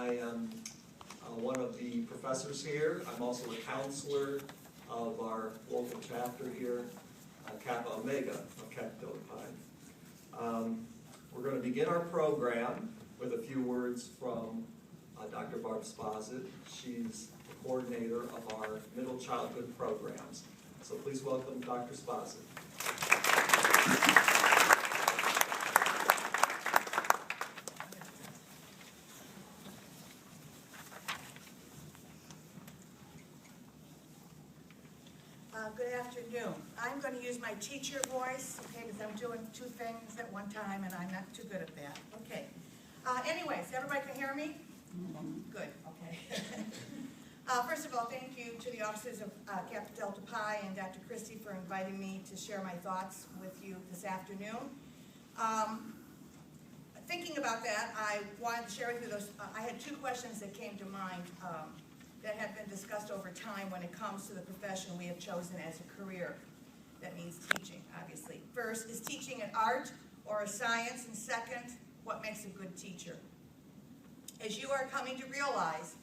I am one of the professors here. I'm also a counselor of our local chapter here, Kappa Omega of Kappa Delta Pi. We're going to begin our program with a few words from Dr. Barb Spazic. She's the coordinator of our middle childhood programs. So please welcome Dr. Spazic. Good afternoon. I'm going to use my teacher voice, okay, because I'm doing two things at one time, and I'm not too good at that. Okay. Anyways, everybody can hear me? Good, okay. First of all, thank you to the officers of Kappa Delta Pi and Dr. Christie for inviting me to share my thoughts with you this afternoon. Thinking about that, I wanted to share with you those, I had two questions that came to mind that have been discussed over time when it comes to the profession we have chosen as a career. That means teaching, obviously. First, is teaching an art or a science? And second, what makes a good teacher? As you are coming to realize,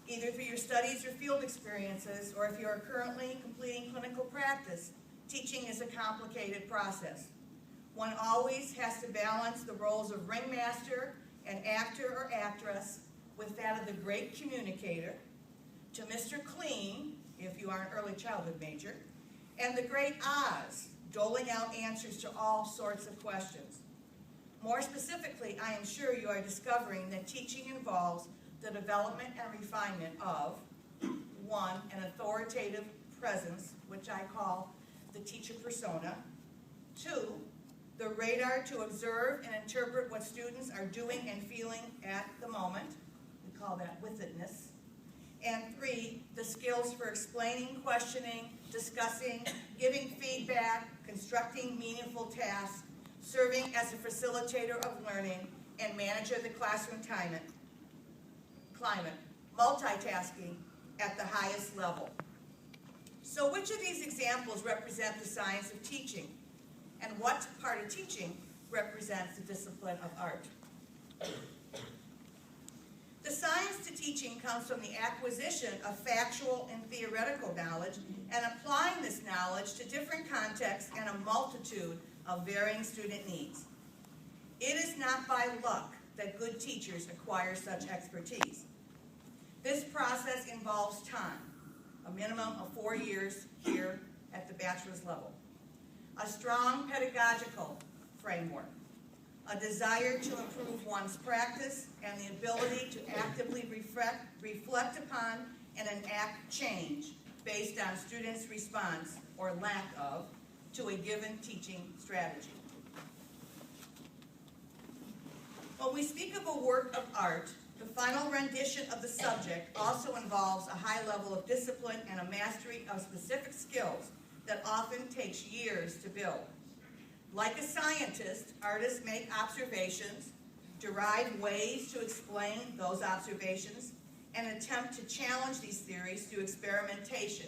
either through your studies or field experiences, or if you are currently completing clinical practice, teaching is a complicated process. One always has to balance the roles of ringmaster and actor or actress with that of the great communicator, to Mr. Clean, if you are an early childhood major, and the great Oz, doling out answers to all sorts of questions. More specifically, I am sure you are discovering that teaching involves the development and refinement of, one, an authoritative presence, which I call the teacher persona, two, the radar to observe and interpret what students are doing and feeling at the moment, we call that withedness, and three, the skills for explaining, questioning, discussing, giving feedback, constructing meaningful tasks, serving as a facilitator of learning, and manager of the classroom climate, multitasking at the highest level. So which of these examples represent the science of teaching? And what part of teaching represents the discipline of art? The science to teaching comes from the acquisition of factual and theoretical knowledge and applying this knowledge to different contexts and a multitude of varying student needs. It is not by luck that good teachers acquire such expertise. This process involves time, a minimum of 4 years here at the bachelor's level, a strong pedagogical framework, a desire to improve one's practice, and the ability to actively reflect upon and enact change based on students' response, or lack of, to a given teaching strategy. When we speak of a work of art, the final rendition of the subject also involves a high level of discipline and a mastery of specific skills that often takes years to build. Like a scientist, artists make observations, derive ways to explain those observations, and attempt to challenge these theories through experimentation.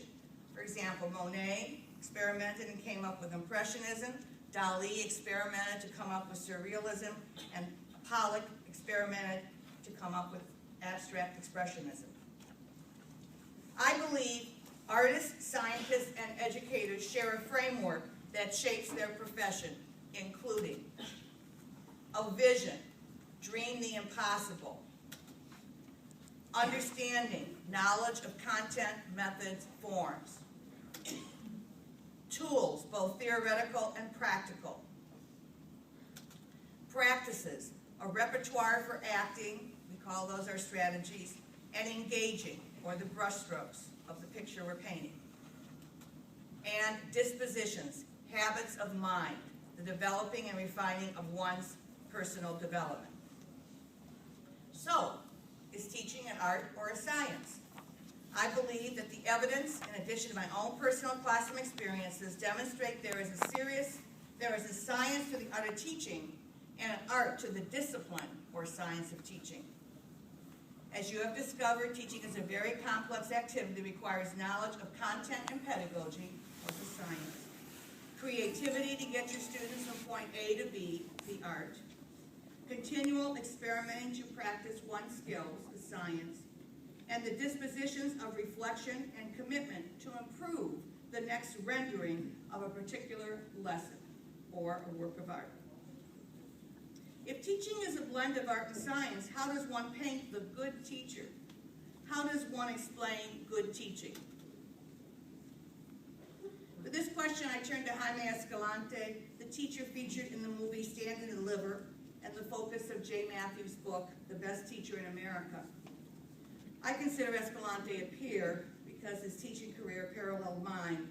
For example, Monet experimented and came up with Impressionism, Dali experimented to come up with Surrealism, and Pollock experimented to come up with Abstract Expressionism. I believe artists, scientists, and educators share a framework that shapes their profession, including a vision, dream the impossible, understanding, knowledge of content, methods, forms, tools, both theoretical and practical, practices, a repertoire for acting, we call those our strategies, and engaging, or the brushstrokes of the picture we're painting, and dispositions, habits of mind, the developing and refining of one's personal development. So, is teaching an art or a science? I believe that the evidence, in addition to my own personal classroom experiences, demonstrate there is a science to the art of teaching and an art to the discipline or science of teaching. As you have discovered, teaching is a very complex activity that requires knowledge of content and pedagogy, or the science, creativity to get your students from point A to B, the art, continual experimenting to practice one's skills, the science, and the dispositions of reflection and commitment to improve the next rendering of a particular lesson or a work of art. If teaching is a blend of art and science, how does one paint the good teacher? How does one explain good teaching? For this question, I turn to Jaime Escalante, the teacher featured in the movie Stand and Deliver, and the focus of Jay Matthews' book, The Best Teacher in America. I consider Escalante a peer because his teaching career paralleled mine,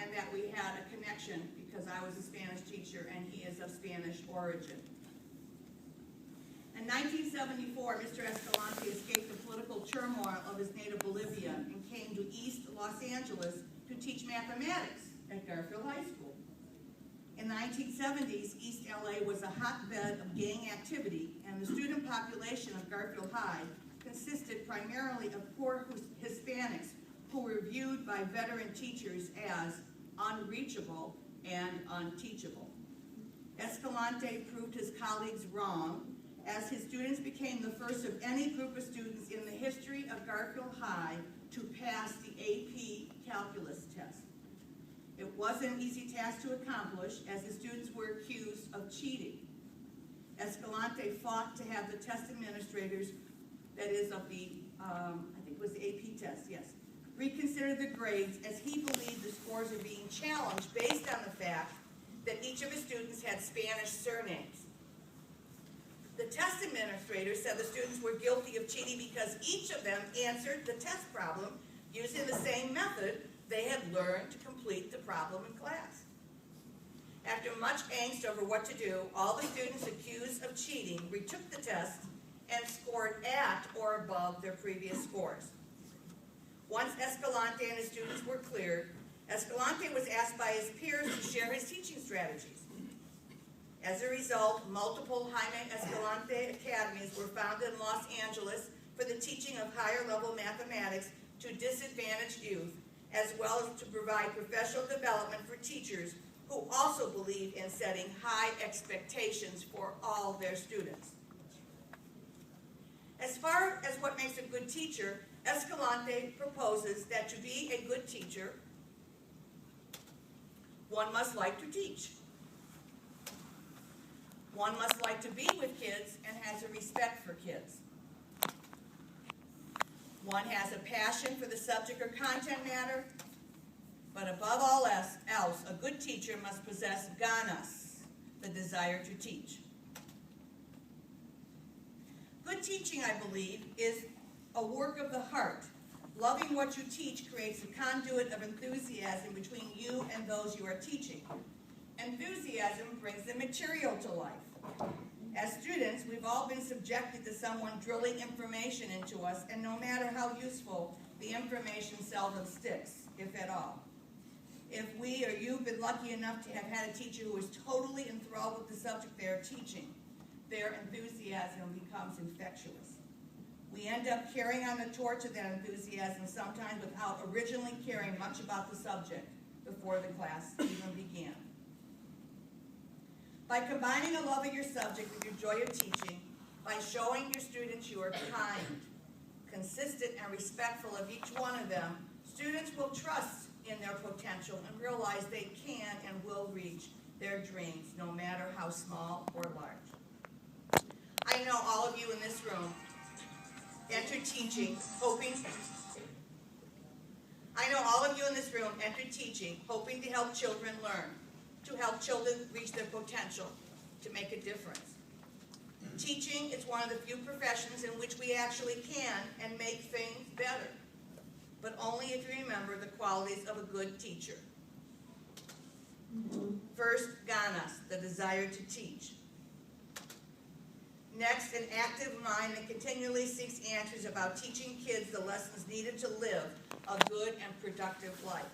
and that we had a connection because I was a Spanish teacher and he is of Spanish origin. In 1974, Mr. Escalante escaped the political turmoil of his native Bolivia and came to East Los Angeles to teach mathematics at Garfield High School. In the 1970s, East LA was a hotbed of gang activity, and the student population of Garfield High consisted primarily of poor Hispanics who were viewed by veteran teachers as unreachable and unteachable. Escalante proved his colleagues wrong, as his students became the first of any group of students in the history of Garfield High to pass the AP Calculus test. It wasn't an easy task to accomplish, as the students were accused of cheating. Escalante fought to have the test administrators, that is of the, I think it was the AP test, yes, reconsider the grades, as he believed the scores were being challenged based on the fact that each of his students had Spanish surnames. The test administrator said the students were guilty of cheating because each of them answered the test problem using the same method they had learned to complete the problem in class. After much angst over what to do, all the students accused of cheating retook the test and scored at or above their previous scores. Once Escalante and his students were cleared, Escalante was asked by his peers to share his teaching strategies. As a result, multiple Jaime Escalante academies were founded in Los Angeles for the teaching of higher-level mathematics to disadvantaged youth, as well as to provide professional development for teachers who also believe in setting high expectations for all their students. As far as what makes a good teacher, Escalante proposes that to be a good teacher, one must like to teach. One must like to be with kids and has a respect for kids. One has a passion for the subject or content matter, but above all else, a good teacher must possess ganas, the desire to teach. Good teaching, I believe, is a work of the heart. Loving what you teach creates a conduit of enthusiasm between you and those you are teaching. Enthusiasm brings the material to life. As students, we've all been subjected to someone drilling information into us, and no matter how useful, the information seldom sticks, if at all. If we or you've been lucky enough to have had a teacher who is totally enthralled with the subject they are teaching, their enthusiasm becomes infectious. We end up carrying on the torch of that enthusiasm, sometimes without originally caring much about the subject before the class even began. By combining a love of your subject with your joy of teaching, by showing your students you are kind, consistent, and respectful of each one of them, students will trust in their potential and realize they can and will reach their dreams, no matter how small or large. I know all of you in this room entered teaching hoping to help children learn, to help children reach their potential, to make a difference. Teaching is one of the few professions in which we actually can and make things better, but only if you remember the qualities of a good teacher. First, ganas, the desire to teach. Next, an active mind that continually seeks answers about teaching kids the lessons needed to live a good and productive life.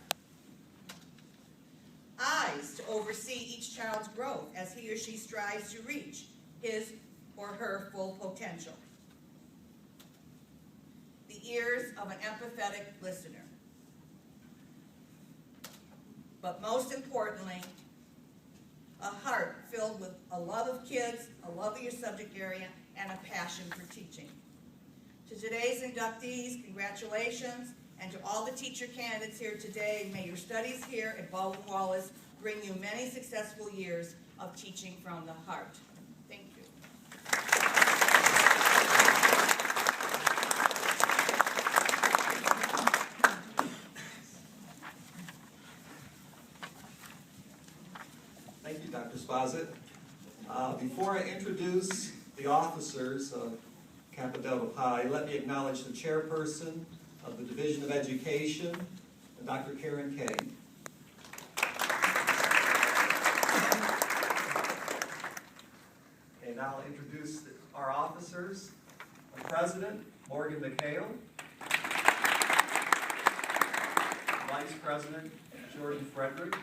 Eyes, to oversee each child's growth as he or she strives to reach his or her full potential. The ears of an empathetic listener. But most importantly, a heart filled with a love of kids, a love of your subject area, and a passion for teaching. To To today's inductees, congratulations, and to all the teacher candidates here today, may your studies here at Baldwin-Wallace bring you many successful years of teaching from the heart. Thank you. Thank you, Dr. Spossit. Before I introduce the officers of Kappa Delta Pi, let me acknowledge the chairperson of the Division of Education, Dr. Karen Kay. Okay, now I'll introduce our officers. The President, Morgan McHale. Vice President, Jordan Frederick.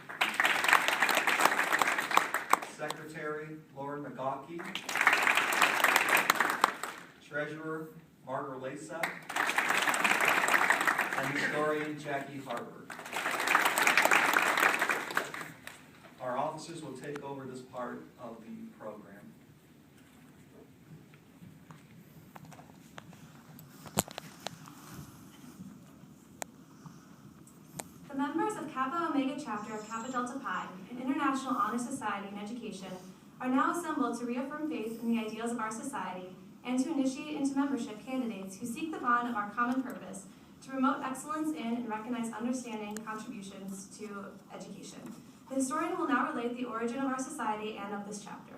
Secretary, Lauren McGawkey. Treasurer, Margaret Lesa. And historian, Jackie Harper. Our officers will take over this part of the program. The members of Kappa Omega Chapter of Kappa Delta Pi, an international honor society in education, are now assembled to reaffirm faith in the ideals of our society and to initiate into membership candidates who seek the bond of our common purpose to promote excellence in and recognize understanding contributions to education. The historian will now relate the origin of our society and of this chapter.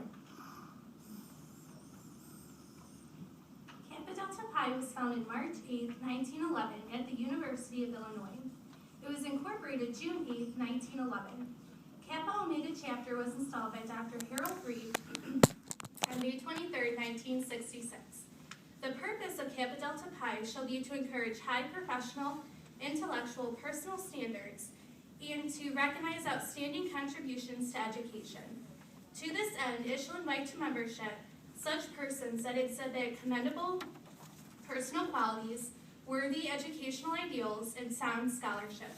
Kappa Delta Pi was founded March 8, 1911 at the University of Illinois. It was incorporated June 8, 1911. Kappa Omega Chapter was installed by Dr. Harold Reed on May 23, 1966. The purpose of Kappa Delta Pi shall be to encourage high professional, intellectual, personal standards and to recognize outstanding contributions to education. To this end, it shall invite to membership such persons that exhibit commendable personal qualities, worthy educational ideals, and sound scholarship.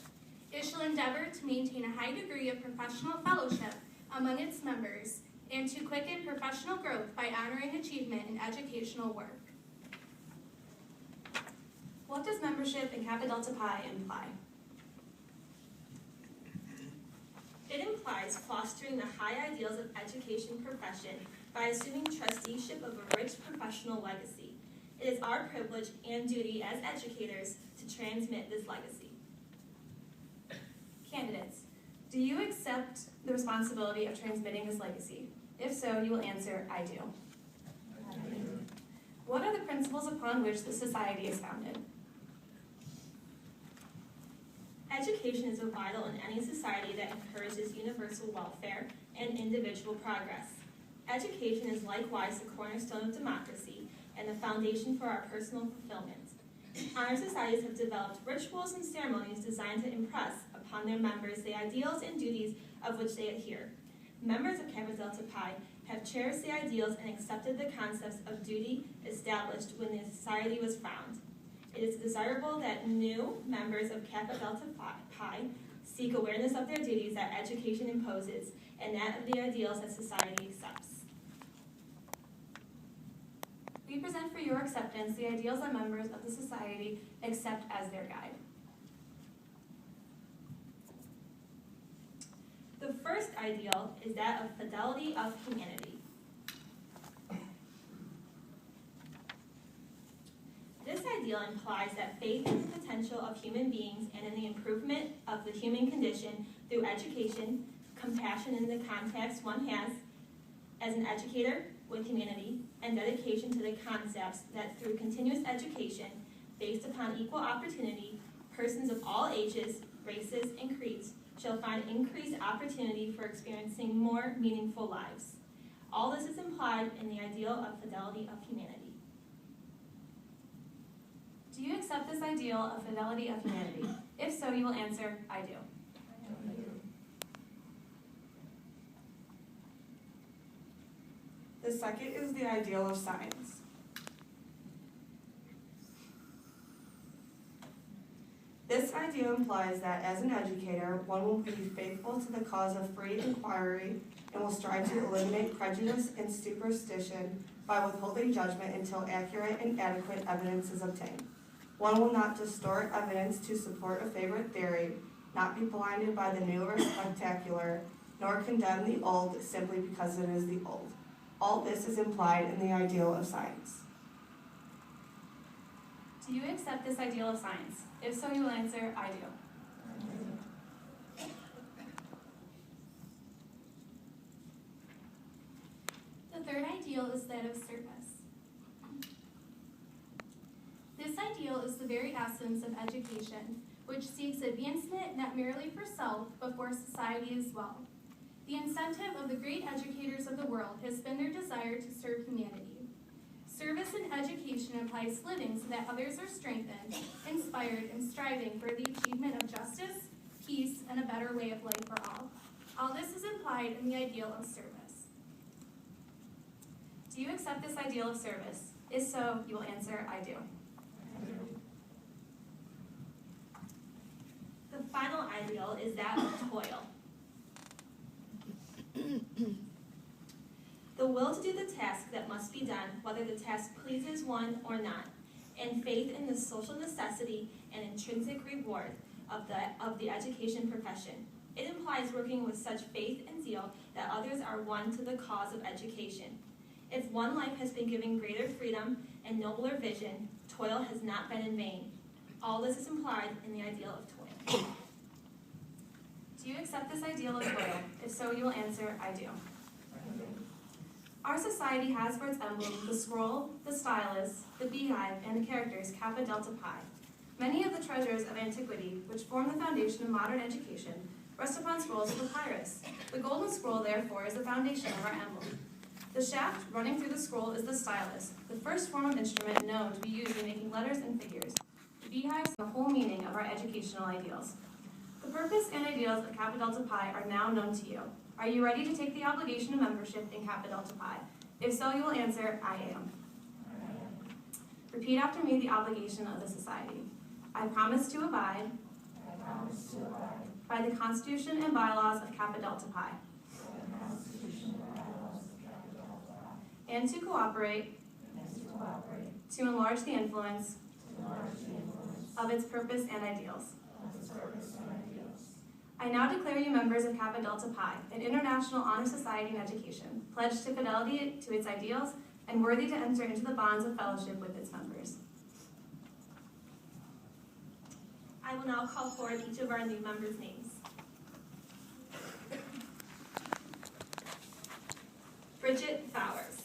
It shall endeavor to maintain a high degree of professional fellowship among its members and to quicken professional growth by honoring achievement in educational work. What does membership in Kappa Delta Pi imply? It implies fostering the high ideals of education profession by assuming trusteeship of a rich professional legacy. It is our privilege and duty as educators to transmit this legacy. Candidates, do you accept the responsibility of transmitting this legacy? If so, you will answer, I do. What are the principles upon which the society is founded? Education is vital in any society that encourages universal welfare and individual progress. Education is likewise the cornerstone of democracy and the foundation for our personal fulfillment. Honor societies have developed rituals and ceremonies designed to impress upon their members the ideals and duties of which they adhere. Members of Kappa Delta Pi have cherished the ideals and accepted the concepts of duty established when the society was found. It is desirable that new members of Kappa Delta Pi seek awareness of their duties that education imposes and that of the ideals that society accepts. We present for your acceptance the ideals that members of the society accept as their guide. The first ideal is that of fidelity of humanity. This ideal implies that faith in the potential of human beings and in the improvement of the human condition through education, compassion in the contacts one has as an educator with humanity, and dedication to the concepts that through continuous education, based upon equal opportunity, persons of all ages, races, and creeds shall find increased opportunity for experiencing more meaningful lives. All this is implied in the ideal of fidelity of humanity. Do you accept this ideal of fidelity of humanity? If so, you will answer, I do. The second is the ideal of science. This idea implies that as an educator, one will be faithful to the cause of free inquiry and will strive to eliminate prejudice and superstition by withholding judgment until accurate and adequate evidence is obtained. One will not distort evidence to support a favorite theory, not be blinded by the new or spectacular, nor condemn the old simply because it is the old. All this is implied in the ideal of science. Do you accept this ideal of science? If so, you will answer, I do. The third ideal is that of service. This ideal is the very essence of education, which seeks advancement not merely for self, but for society as well. The incentive of the great educators of the world has been their desire to serve humanity. Service in education implies living so that others are strengthened, inspired, and striving for the achievement of justice, peace, and a better way of life for all. All this is implied in the ideal of service. Do you accept this ideal of service? If so, you will answer, I do. The final ideal is that of toil. The will to do the task that must be done, whether the task pleases one or not, and faith in the social necessity and intrinsic reward of the education profession. It implies working with such faith and zeal that others are won to the cause of education. If one life has been given greater freedom and nobler vision, toil has not been in vain. All this is implied in the ideal of toil. Do you accept this ideal of toil? If so, you will answer, I do. Our society has for its emblem the scroll, the stylus, the beehive, and the characters Kappa Delta Pi. Many of the treasures of antiquity, which form the foundation of modern education, rest upon scrolls of papyrus. The golden scroll, therefore, is the foundation of our emblem. The shaft running through the scroll is the stylus, the first form of instrument known to be used in making letters and figures. The beehives are the whole meaning of our educational ideals. The purpose and ideals of Kappa Delta Pi are now known to you. Are you ready to take the obligation of membership in Kappa Delta Pi? If so, you will answer, I am. Repeat after me the obligation of the society. I promise to abide by the Constitution and bylaws of Kappa Delta Pi and to cooperate to enlarge the influence of its purpose and ideals. I now declare you members of Kappa Delta Pi, an international honor society in education, pledged to fidelity to its ideals and worthy to enter into the bonds of fellowship with its members. I will now call forward each of our new members' names. Bridget Bowers.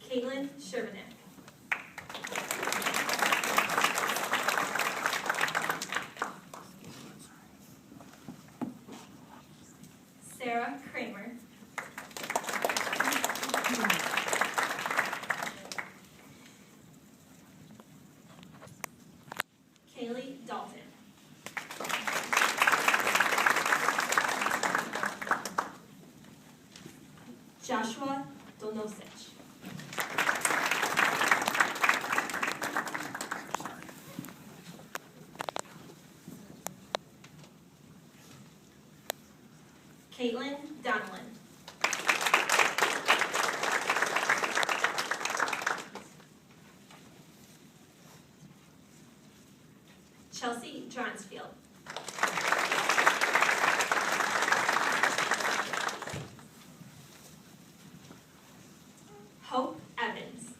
Caitlin Shervinick. Sarah Kramer. Kaylee Dalton. Joshua Donosich. Caitlin Donlin. Chelsea Dronsfield. Hope Evans.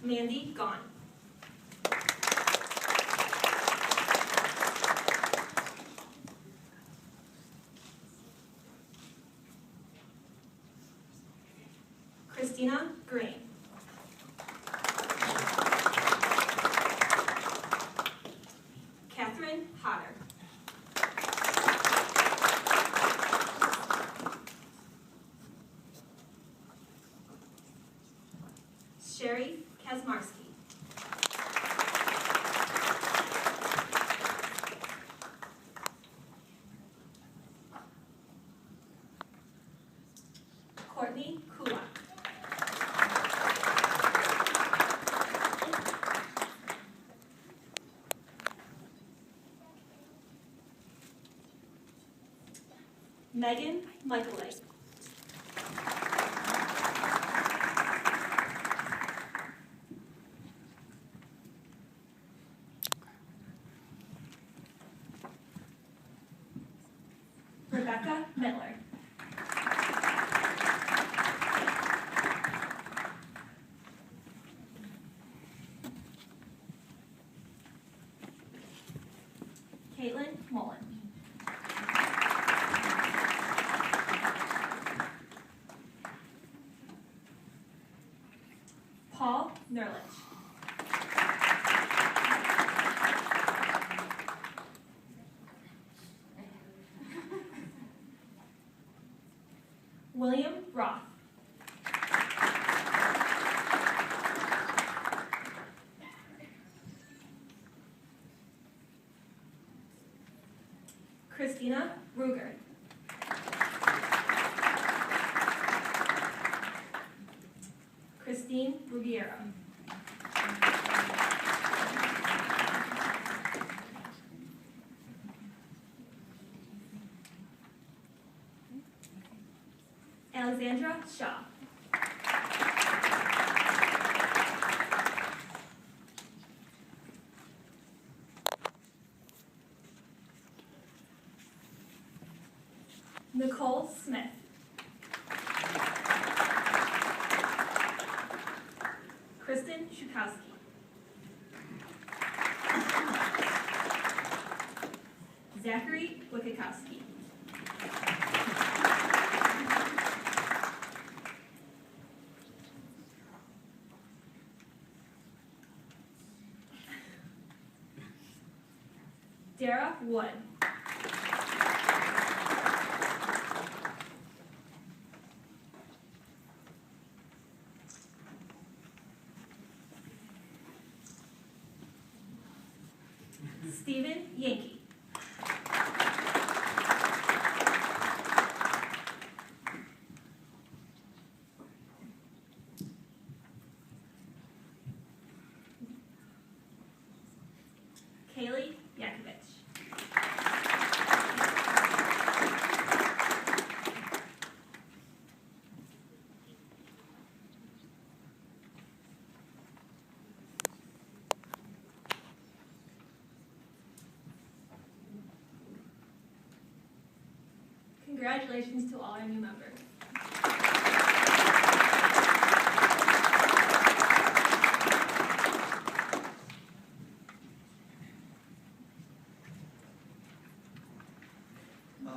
Mandy Gone. Christina Green. Catherine Hodder. Cherie Kazmarski. Megan Michaelite. Rebecca Miller. Caitlin Mullen. Paul Nerlich. William Roth. Christina Ruger. Christine Rubiera. Alexandra Shaw. Nicole Smith. Kristen Shukowski. Zachary Wikikowski. Dara Wood. Stephen Yankee. Kaylee Yakovich. Congratulations to all our new members.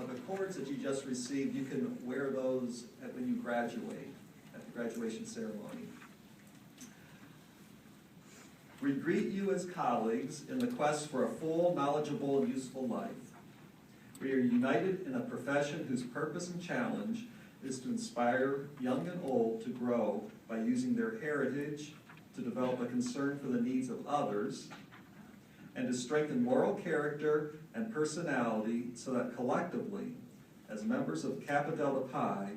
The cords that you just received, you can wear those when you graduate, at the graduation ceremony. We greet you as colleagues in the quest for a full, knowledgeable, and useful life. We are united in a profession whose purpose and challenge is to inspire young and old to grow by using their heritage to develop a concern for the needs of others and to strengthen moral character and personality so that collectively, as members of Kappa Delta Pi,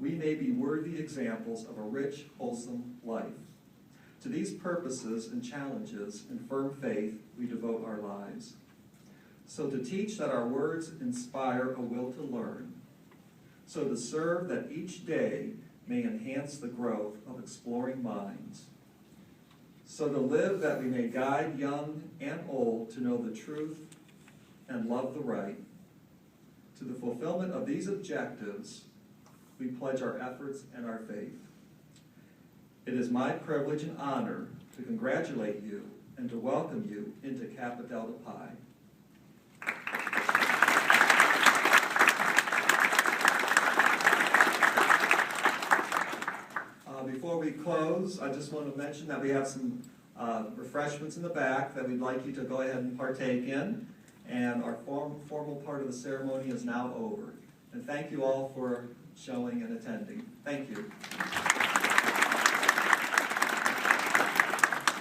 we may be worthy examples of a rich, wholesome life. To these purposes and challenges in firm faith, we devote our lives. So to teach that our words inspire a will to learn. So to serve that each day may enhance the growth of exploring minds. So to live that we may guide young and old to know the truth and love the right. To the fulfillment of these objectives, we pledge our efforts and our faith. It is my privilege and honor to congratulate you and to welcome you into Kappa Delta Pi. Before we close, I just want to mention that we have some refreshments in the back that we'd like you to go ahead and partake in. And our formal part of the ceremony is now over. And thank you all for showing and attending. Thank you.